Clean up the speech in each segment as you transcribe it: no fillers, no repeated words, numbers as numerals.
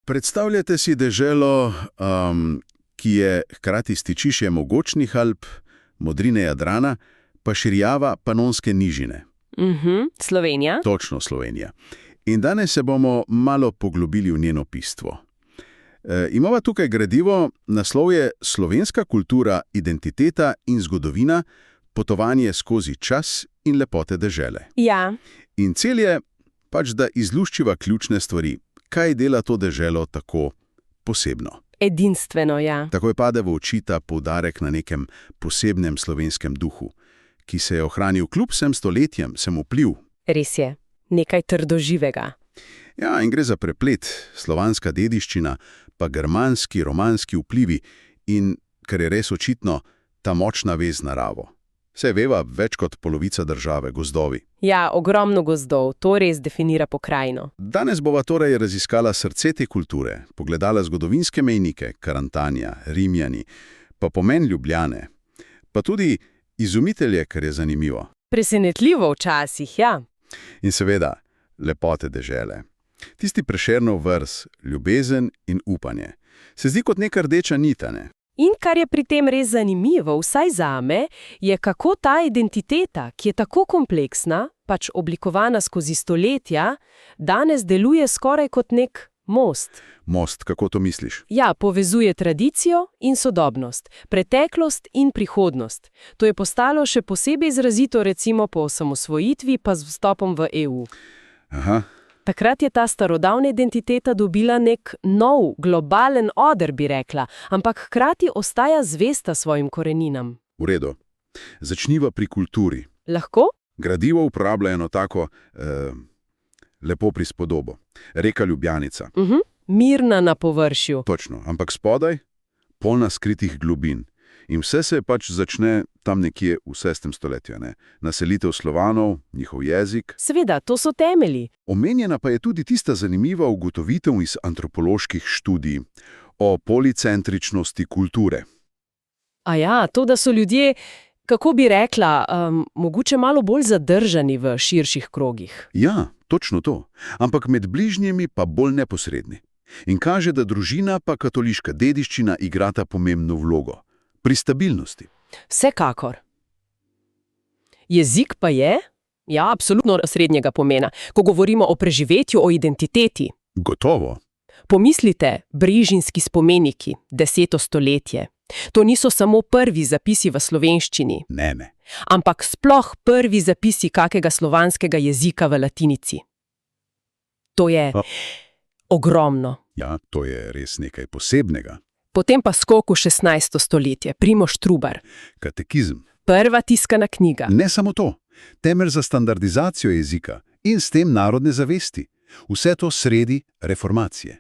Predstavljate si deželo, ki je hkrati stičišče mogočnih Alp, modrine Jadrana, pa širjava Panonske nižine. Slovenija? Točno Slovenija. In danes se bomo malo poglobili v njeno bistvo. Imava tukaj gradivo, naslov je Slovenska kultura, identiteta in zgodovina, potovanje skozi čas in lepote dežele. Ja. In cilj je pač, da izluščiva ključne stvari, kaj dela to deželo tako posebno. Edinstveno, ja. Takoj pade v oči ta poudarek na nekem posebnem slovenskem duhu, ki se je ohranil kljub vsem stoletjem, sem vpliv. Res je. Nekaj trdoživega. Ja, in gre za preplet, slovanska dediščina, pa germanski, romanski vplivi in, kar je res očitno, ta močna vez z naravo. Saj veva, več kot polovica države, gozdovi. Ja, ogromno gozdov, to res definira pokrajino. Danes bova torej raziskala srce te kulture, pogledala zgodovinske mejnike, Karantanja, Rimljani, pa pomen Ljubljane, pa tudi izumitelje, kar je zanimivo. Presenetljivo včasih, ja. In seveda, lepote dežele. Tisti Prešernov verz, ljubezen in upanje, se zdi kot neka rdeča nita, ne? In kar je pri tem res zanimivo, vsaj zame, je kako ta identiteta, ki je tako kompleksna, pač oblikovana skozi stoletja, danes deluje skoraj kot nek most. Most, kako to misliš? Ja, povezuje tradicijo in sodobnost, preteklost in prihodnost. To je postalo še posebej izrazito recimo po osamosvojitvi pa z vstopom v EU. Aha. Takrat je ta starodavna identiteta dobila nek nov, globalen oder, bi rekla, ampak hkrati ostaja zvesta svojim koreninam. V redu. Začniva pri kulturi. Lahko? Gradivo uporablja eno tako lepo prispodobo. Reka Ljubljanica. Mirna na površju. Točno, ampak spodaj polna skritih globin. In vse se pač začne tam nekje v 6. stoletju. Ne? Naselitev Slovanov, njihov jezik. Seveda, to so temelji. Omenjena pa je tudi tista zanimiva ugotovitev iz antropoloških študij o policentričnosti kulture. A ja, to, da so ljudje, kako bi rekla, mogoče malo bolj zadržani v širših krogih. Ja, točno to. Ampak med bližnjimi pa bolj neposredni. In kaže, da družina pa katoliška dediščina igrata pomembno vlogo. Pri stabilnosti. Vsekakor. Jezik pa je, ja, absolutno srednjega pomena, ko govorimo o preživetju, o identiteti. Gotovo. Pomislite, brižinski spomeniki, 10. stoletje. To niso samo prvi zapisi v slovenščini. Ne. Ampak sploh prvi zapisi kakega slovanskega jezika v latinici. To je ogromno. Ja, to je res nekaj posebnega. Potem pa skok v 16. stoletje, Primož Trubar. Katekizem. Prva tiskana knjiga. Ne samo to. Temelj za standardizacijo jezika in s tem narodne zavesti. Vse to sredi reformacije.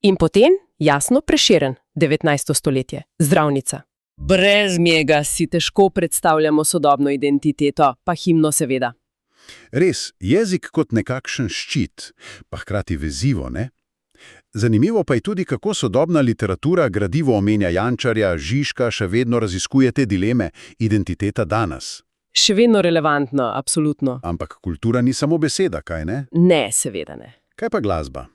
In potem, jasno, Prešeren, 19. stoletje, zdravnica. Brez njega si težko predstavljamo sodobno identiteto, pa himno seveda. Res, jezik kot nekakšen ščit, pa hkrati vezivo, ne? Zanimivo pa je tudi, kako sodobna literatura gradivo omenja Jančarja, Žižka, še vedno raziskuje te dileme, identiteta danes. Še vedno relevantno, absolutno. Ampak kultura ni samo beseda, kaj ne? Ne, seveda ne. Kaj pa glasba?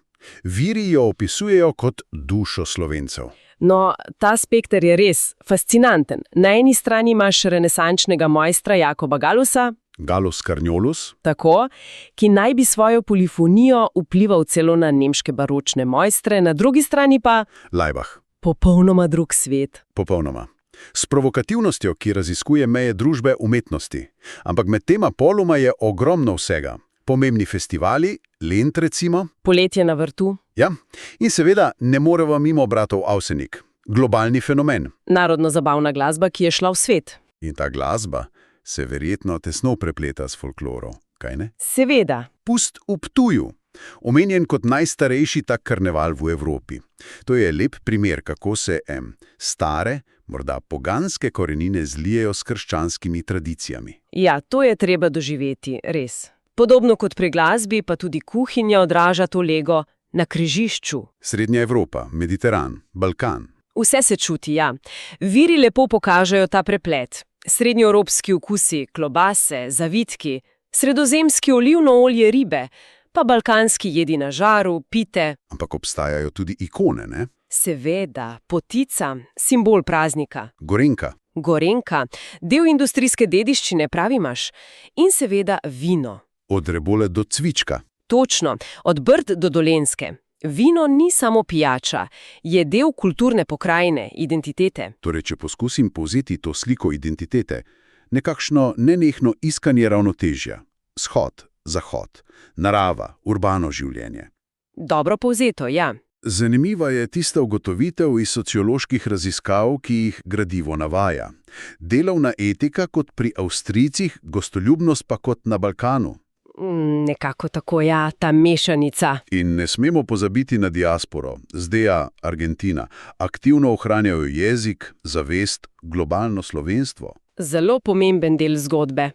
Viri jo opisujejo kot dušo Slovencev. No, ta spekter je res fascinanten. Na eni strani imaš renesančnega mojstra Jakoba Galusa, Galus Carniolus. Tako, ki naj bi svojo polifonijo vplival celo na nemške baročne mojstre, na drugi strani pa Laibach. Popolnoma drug svet. Popolnoma. S provokativnostjo, ki raziskuje meje družbe umetnosti. Ampak med tema poloma je ogromno vsega. Pomembni festivali, Lent recimo. Poletje na vrtu. Ja, in seveda ne moreva mimo bratov Avsenik. Globalni fenomen. Narodno-zabavna glasba, ki je šla v svet. In ta glasba se verjetno tesno prepleta s folklorom, kaj ne? Seveda. Pust v Ptuju. Omenjen kot najstarejši tak karneval v Evropi. To je lep primer, kako se stare, morda poganske korenine zlijejo s krščanskimi tradicijami. Ja, to je treba doživeti, res. Podobno kot pri glasbi, pa tudi kuhinja odraža to lego na križišču. Srednja Evropa, Mediteran, Balkan. Vse se čuti, ja. Viri lepo pokažejo ta preplet. Srednjeevropski okusi, klobase, zavitki, sredozemski olivno olje ribe, pa balkanski jedi na žaru, pite. Ampak obstajajo tudi ikone, ne? Seveda, potica, simbol praznika. Gorenjka. Gorenjka, del industrijske dediščine, pravi imaš. In seveda vino. Od rebole do cvička. Točno, od Brd do Dolenjske. Vino ni samo pijača, je del kulturne pokrajine, identitete. Torej, če poskusim povzeti to sliko identitete, nekakšno nenehno iskanje ravnotežja. Vzhod, zahod, narava, urbano življenje. Dobro povzeto, ja. Zanimiva je tista ugotovitev iz socioloških raziskav, ki jih gradivo navaja. Delovna etika kot pri Avstrijcih, gostoljubnost pa kot na Balkanu. Nekako tako, ja, ta mešanica. In ne smemo pozabiti na diasporo, ZDA, Argentina. Aktivno ohranjajo jezik, zavest, globalno slovenstvo. Zelo pomemben del zgodbe.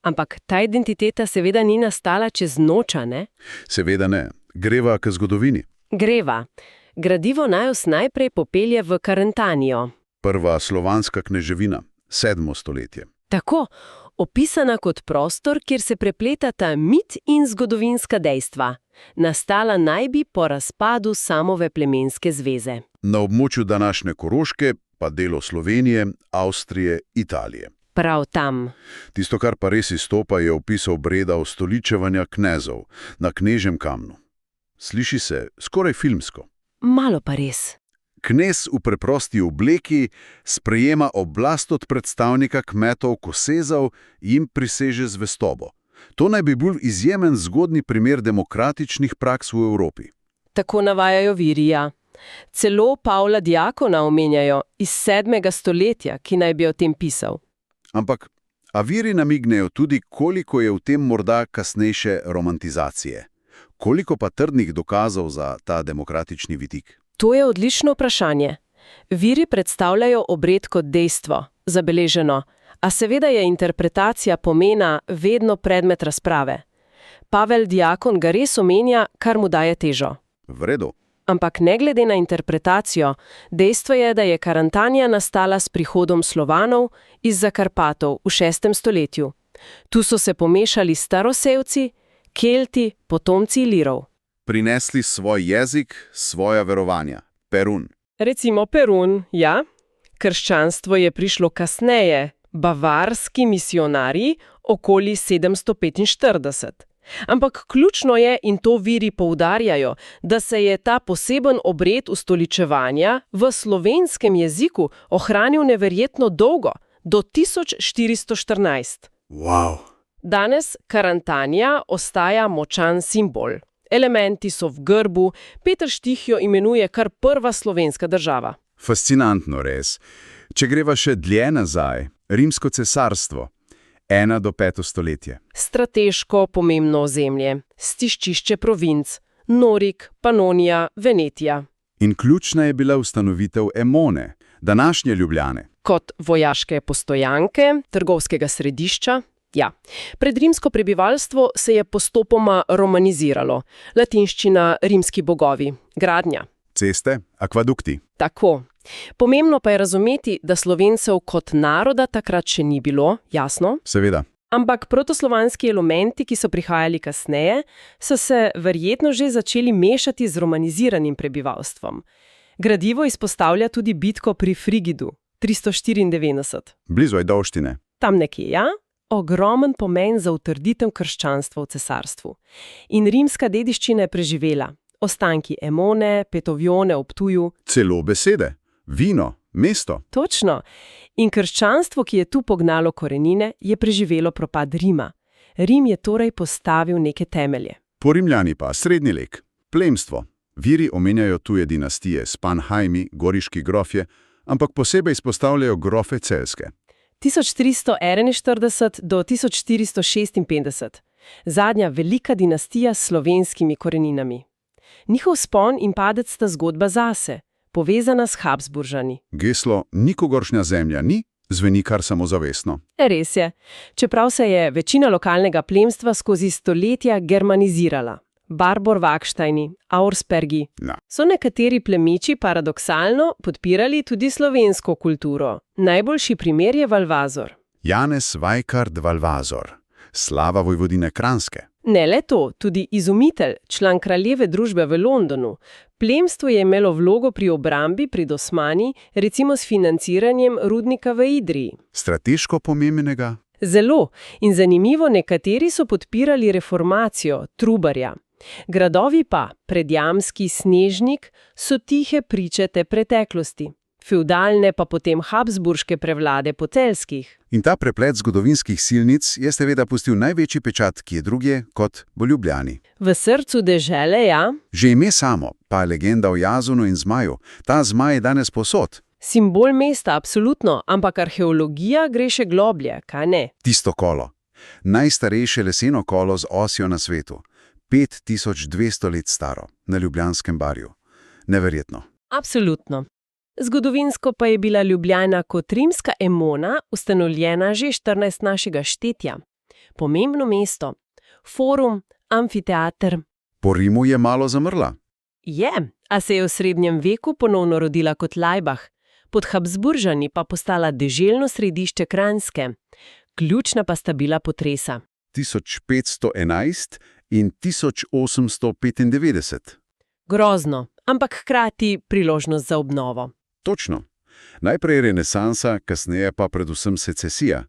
Ampak ta identiteta seveda ni nastala čez noč, ne? Seveda ne. Greva k zgodovini. Greva. Gradivo nas najprej popelje v Karantanio. Prva slovanska kneževina, 7. stoletje. Tako, opisana kot prostor, kjer se prepletata mit in zgodovinska dejstva. Nastala naj bi po razpadu samove plemenske zveze. Na območju današnje Koroške pa delo Slovenije, Avstrije, Italije. Prav tam. Tisto, kar pa res izstopa, je opis obreda ustoličevanja knezov na Knežjem kamnu. Sliši se skoraj filmsko. Malo pa res. Knez v preprosti obleki sprejema oblast od predstavnika kmetov Kosezov in jim priseže zvestobo. To naj bi bil izjemen zgodni primer demokratičnih praks v Evropi. Tako navajajo viri, ja. Celo Pavla Diakona omenjajo iz 7. stoletja, ki naj bi o tem pisal. Ampak, a viri namignejo tudi, koliko je v tem morda kasnejše romantizacije? Koliko pa trdnih dokazov za ta demokratični vidik? To je odlično vprašanje. Viri predstavljajo obred kot dejstvo, zabeleženo, a seveda je interpretacija pomena vedno predmet razprave. Pavel Diakon ga res omenja, kar mu daje težo. V redu. Ampak ne glede na interpretacijo, dejstvo je, da je Karantanija nastala s prihodom Slovanov iz Zakarpatov v 6. stoletju. Tu so se pomešali Starosevci, Kelti, potomci Ilirov. Prinesli svoj jezik, svoja verovanja. Perun. Recimo Perun, ja. Krščanstvo je prišlo kasneje, bavarski misionarji okoli 745. Ampak ključno je, in to viri poudarjajo, da se je ta poseben obred ustoličevanja v slovenskem jeziku ohranil neverjetno dolgo, do 1414. Wow. Danes Karantanija ostaja močan simbol. Elementi so v grbu, Peter Štih jo imenuje kar prva slovenska država. Fascinantno res. Če greva še dlje nazaj, Rimsko cesarstvo, 1. do 5. stoletje. Strateško pomembno ozemlje, stiščišče provinc, Norik, Panonija, Venetija. In ključna je bila ustanovitev Emone, današnje Ljubljane. Kot vojaške postojanke, trgovskega središča. Ja, predrimsko prebivalstvo se je postopoma romaniziralo. Latinščina, rimski bogovi, gradnja. Ceste, akvadukti. Tako. Pomembno pa je razumeti, da Slovencev kot naroda takrat še ni bilo, jasno? Seveda. Ampak protoslovanski elementi, ki so prihajali kasneje, so se verjetno že začeli mešati z romaniziranim prebivalstvom. Gradivo izpostavlja tudi bitko pri Frigidu, 394. Blizu Ajdovštine. Tam nekje, ja? Ogromen pomen za utrditev krščanstva v cesarstvu. In rimska dediščina je preživela. Ostanki Emone, Petovione ob Ptuju. Celo besede. Vino, mesto. Točno. In krščanstvo, ki je tu pognalo korenine, je preživelo propad Rima. Rim je torej postavil neke temelje. Po Rimljani pa srednji lek, plemstvo. Viri omenjajo tuje dinastije, Spanheimi, goriški grofje, ampak posebej izpostavljajo grofe Celjske. 1341 do 1456. Zadnja velika dinastija s slovenskimi koreninami. Njihov spon in padec sta zgodba zase, povezana s Habsburžani. Geslo nikogoršnja zemlja ni, zveni kar samozavestno. Res je, čeprav se je večina lokalnega plemstva skozi stoletja germanizirala. Barbor-Vakštajni, Auerspergi. Ja. So nekateri plemiči paradoksalno podpirali tudi slovensko kulturo. Najboljši primer je Valvazor. Janez Vajkard Valvazor, slava vojvodine Kranjske. Ne le to, tudi izumitelj, član kraljeve družbe v Londonu. Plemstvo je imelo vlogo pri obrambi pred Osmani, recimo s financiranjem rudnika v Idriji. Strateško pomembnega? Zelo. In zanimivo, nekateri so podpirali reformacijo, Trubarja. Gradovi pa, Predjamski, Snežnik, so tihe priče te preteklosti. Fevdalne pa potem habsburške prevlade po celjskih. In ta preplet zgodovinskih silnic je seveda pustil največji pečat, ki je drugje kot v Ljubljani. V srcu dežele, ja. Že ime samo, pa legenda o Jazonu in zmaju. Ta zmaj je danes povsod. Simbol mesta, absolutno, ampak arheologija gre še globlje, kaj ne? Tisto kolo. Najstarejše leseno kolo z osjo na svetu. 5200 let staro, na Ljubljanskem barju. Neverjetno. Absolutno. Zgodovinsko pa je bila Ljubljana kot rimska Emona ustanovljena že 14 našega štetja. Pomembno mesto. Forum, amfiteater. Po Rimu je malo zamrla. Je, a se je v srednjem veku ponovno rodila kot Laibach. Pod Habsburžani pa postala deželno središče Kranjske. Ključna pa sta bila potresa. 1511 in 1895. Grozno, ampak hkrati priložnost za obnovo. Točno. Najprej renesansa, kasneje pa predvsem secesija,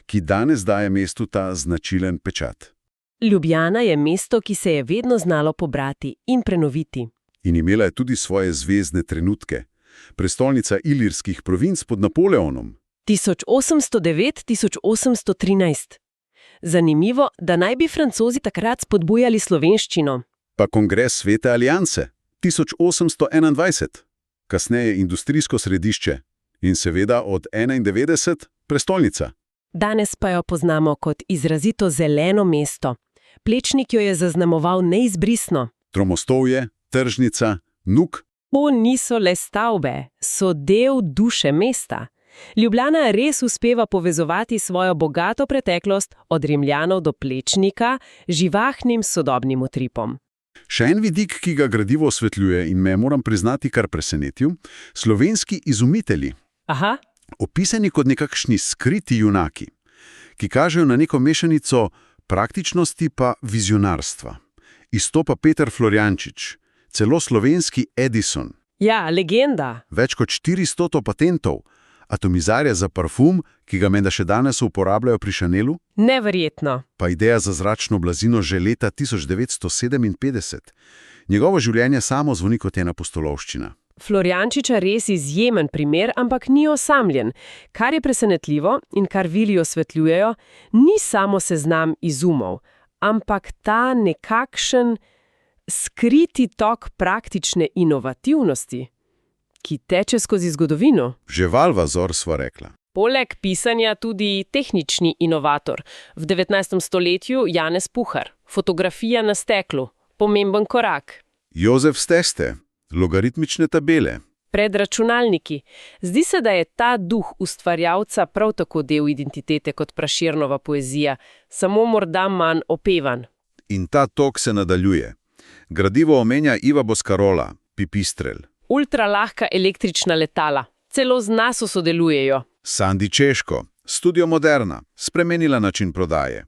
ki danes daje mestu ta značilen pečat. Ljubljana je mesto, ki se je vedno znalo pobrati in prenoviti. In imela je tudi svoje zvezdne trenutke. Prestolnica ilirskih provinc pod Napoleonom. 1809–1813. Zanimivo, da naj bi Francozi takrat spodbujali slovenščino. Pa kongres Svete alianse 1821. Kasneje industrijsko središče in seveda od 91 prestolnica. Danes pa jo poznamo kot izrazito zeleno mesto. Plečnik jo je zaznamoval neizbrisno. Tromostovje, tržnica, Nuk. To niso le stavbe, so del duše mesta. Ljubljana res uspeva povezovati svojo bogato preteklost od Rimljanov do Plečnika živahnim sodobnim utripom. Še en vidik, ki ga gradivo osvetljuje in me moram priznati kar presenetil, slovenski izumitelji. Aha. Opisani kot nekakšni skriti junaki, ki kažejo na neko mešanico praktičnosti pa vizionarstva. Izstopa Peter Florjančič, celo slovenski Edison. Ja, legenda. Več kot 400 patentov, atomizarja za parfum, ki ga menda še danes uporabljajo pri Chanelu. Neverjetno. Pa ideja za zračno blazino že leta 1957. Njegovo življenje samo zvoni kot ena pustolovščina. Florjančiča res izjemen primer, ampak ni osamljen. Kar je presenetljivo in kar vili osvetljujejo, ni samo seznam izumov, ampak ta nekakšen skriti tok praktične inovativnosti, ki teče skozi zgodovino. Že Valvazor sva rekla. Poleg pisanja tudi tehnični inovator. V 19. stoletju Janez Puhar. Fotografija na steklu. Pomemben korak. Jozef Steste. Logaritmične tabele. Pred računalniki. Zdi se, da je ta duh ustvarjalca prav tako del identitete kot Prešernova poezija, samo morda manj opevan. In ta tok se nadaljuje. Gradivo omenja Iva Boscarola, Pipistrel. Ultralahka električna letala. Celo z NASO sodelujejo. Sandi Češko, Studio Moderna, spremenila način prodaje.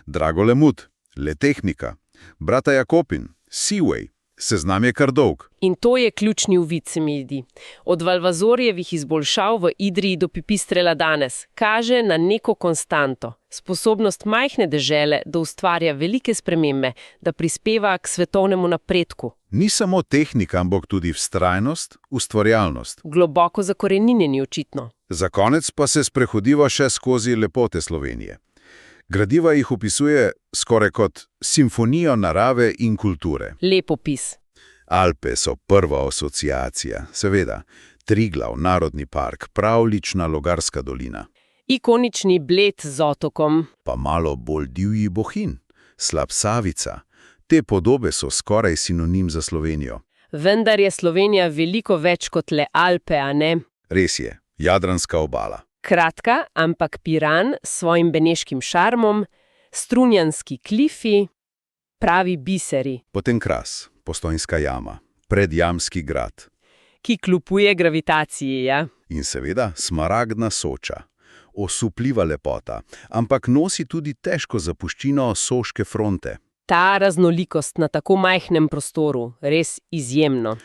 Drago Lemut, Letehnika. Brata Jakopin, Seaway. Seznam je kar dolg. In to je ključni uvid, se mi zdi. Od Valvazorjevih izboljšav v Idriji do Pipistrela danes kaže na neko konstanto. Sposobnost majhne dežele, da ustvarja velike spremembe, da prispeva k svetovnemu napredku. Ni samo tehnika, ampak tudi vztrajnost, ustvarjalnost. Globoko zakoreninjeni očitno. Za konec pa se sprehodiva še skozi lepote Slovenije. Gradiva jih opisuje skoraj kot simfonijo narave in kulture. Lep opis. Alpe so prva asociacija, seveda. Triglav, Narodni park, pravlična Logarska dolina. Ikonični Bled z otokom. Pa malo bolj divji Bohinj, slab Savica. Te podobe so skoraj sinonim za Slovenijo. Vendar je Slovenija veliko več kot le Alpe, a ne? Res je, Jadranska obala. Kratka, ampak Piran s svojim beneškim šarmom, strunjanski klifi, pravi biseri. Potem Kras, Postojnska jama, Predjamski grad. Ki kljubuje gravitaciji, ja? In seveda smaragdna Soča. Osupljiva lepota, ampak nosi tudi težko zapuščino Soške fronte. Ta raznolikost na tako majhnem prostoru, res izjemno.